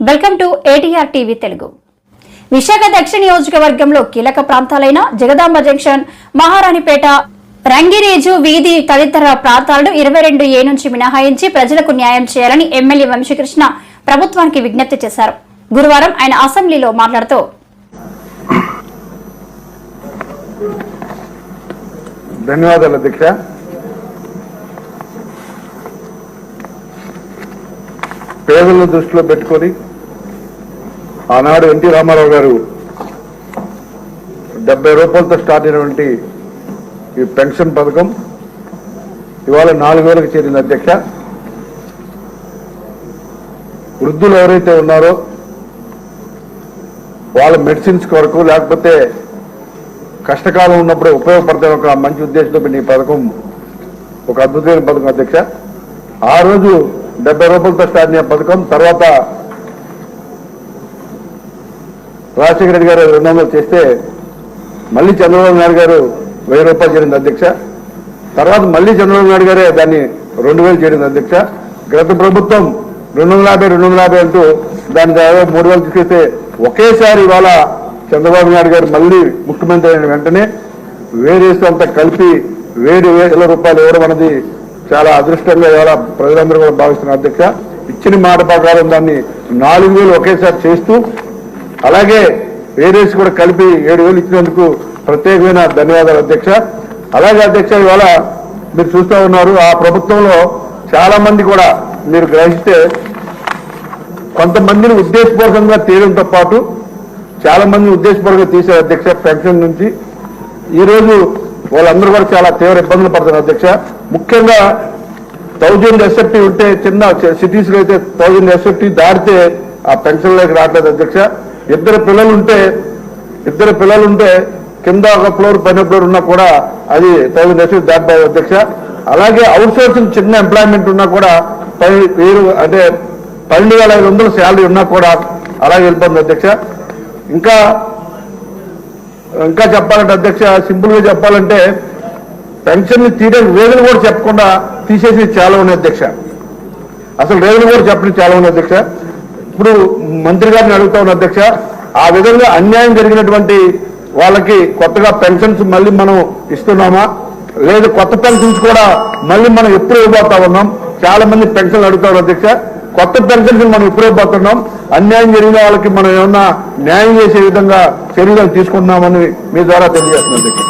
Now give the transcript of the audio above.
Welcome to ATR TV Telugu. Visakha దక్షిణ నియోజకవర్గంలో కీలక ప్రాంతాలైన జగదాంబ జంక్షన్, మహారాణిపేట, రంగిరేజు వీధి తదితర ప్రాంతాలను 22A నుంచి మినహాయించి ప్రజలకు న్యాయం చేయాలని ఎమ్మెల్యే వంశీకృష్ణ ప్రభుత్వానికి విజ్ఞప్తి చేశారు. గురువారం ఆయన అసెంబ్లీలో మాట్లాడుతూ ధన్యవాదాలు అధ్యక్ష. పేదలను దృష్టిలో పెట్టుకొని ఆనాడు ఎన్టీ రామారావు గారు 70 రూపాయలతో స్టార్ట్ అయినటువంటి ఈ పెన్షన్ పథకం ఇవాళ 4000కు చేరింది అధ్యక్ష. వృద్ధులు ఎవరైతే ఉన్నారో వాళ్ళ మెడిసిన్స్ కొరకు లేకపోతే కష్టకాలం ఉన్నప్పుడే ఉపయోగపడతాయి ఒక మంచి ఉద్దేశంతో ఈ పథకం ఒక అద్భుతమైన పథకం అధ్యక్ష. ఆ రోజు 70 రూపాయలతో స్టార్ట్ అయిన పథకం తర్వాత రాజశేఖర రెడ్డి గారు 200 చేస్తే మళ్ళీ చంద్రబాబు నాయుడు గారు 1000 రూపాయలు చేరింది అధ్యక్ష. తర్వాత మళ్ళీ చంద్రబాబు నాయుడు గారే దాన్ని 2000 చేరింది అధ్యక్ష. గత ప్రభుత్వం 250 అంటూ దాని దాదాపు 3000 తీసుకెళ్తే ఒకేసారి ఇవాళ చంద్రబాబు నాయుడు గారు మళ్ళీ ముఖ్యమంత్రి అయిన వెంటనే వేరేసి అంతా కలిపి 7,000 రూపాయలు ఇవ్వడం అనేది చాలా అదృష్టంగా ఇవాళ ప్రజలందరూ కూడా భావిస్తున్నారు అధ్యక్ష. ఇచ్చిన మాట ప్రకారం దాన్ని 4,000 ఒకేసారి చేస్తూ అలాగే వేరేసి కూడా కలిపి 7,000 ఇచ్చినందుకు ప్రత్యేకమైన ధన్యవాదాలు అధ్యక్ష. అలాగే అధ్యక్ష ఇవాళ మీరు చూస్తూ ఉన్నారు ఆ ప్రభుత్వంలో చాలా మంది కూడా మీరు గ్రహిస్తే కొంతమందిని ఉద్దేశపూర్వకంగా తీయడంతో పాటు చాలా మందిని ఉద్దేశపూర్వకంగా తీశారు అధ్యక్ష పెన్షన్ నుంచి. ఈరోజు వాళ్ళందరూ కూడా చాలా తీవ్ర ఇబ్బందులు పడుతున్నారు అధ్యక్ష. ముఖ్యంగా 1000 SFT ఉంటే చిన్న సిటీస్ లో అయితే 1000 SFT దాటితే ఆ పెన్షన్లోకి రావట్లేదు అధ్యక్ష. ఇద్దరు పిల్లలు ఉంటే కింద ఒక ఫ్లోర్ పైన ఫ్లోర్ ఉన్నా కూడా అది 1000 SFT దాటిపోదు అధ్యక్ష. అలాగే అవుట్ సోర్సింగ్ చిన్న ఎంప్లాయ్మెంట్ ఉన్నా కూడా 12,500 శాలరీ ఉన్నా కూడా అలాగే వెళ్ళిపోతుంది అధ్యక్ష. ఇంకా చెప్పాలంటే అధ్యక్ష సింపుల్ గా చెప్పాలంటే పెన్షన్ ని తీయడానికి రేజులు కూడా చెప్పకుండా తీసేసి చాలా ఉన్నాయి అధ్యక్ష. అసలు రేజులు కూడా చెప్పడం చాలా ఉన్నాయి అధ్యక్ష. ఇప్పుడు మంత్రి గారిని అడుగుతా ఉన్న అధ్యక్ష ఆ విధంగా అన్యాయం జరిగినటువంటి వాళ్ళకి కొత్తగా పెన్షన్స్ మళ్ళీ మనం ఇస్తున్నామా లేదు కొత్త పెన్షన్స్ కూడా మళ్ళీ మనం ఎప్పుడు ఇవ్వబోతా ఉన్నాం? చాలా మంది పెన్షన్లు అడుగుతారు అధ్యక్ష. కొత్త పెన్షన్స్ మనం ఎప్పుడు ఇవ్వబోతున్నాం? అన్యాయం జరిగిన వాళ్ళకి మనం ఏమన్నా న్యాయం చేసే విధంగా చర్యలు తీసుకుంటున్నామని మీ ద్వారా తెలియజేస్తున్నాం అధ్యక్ష.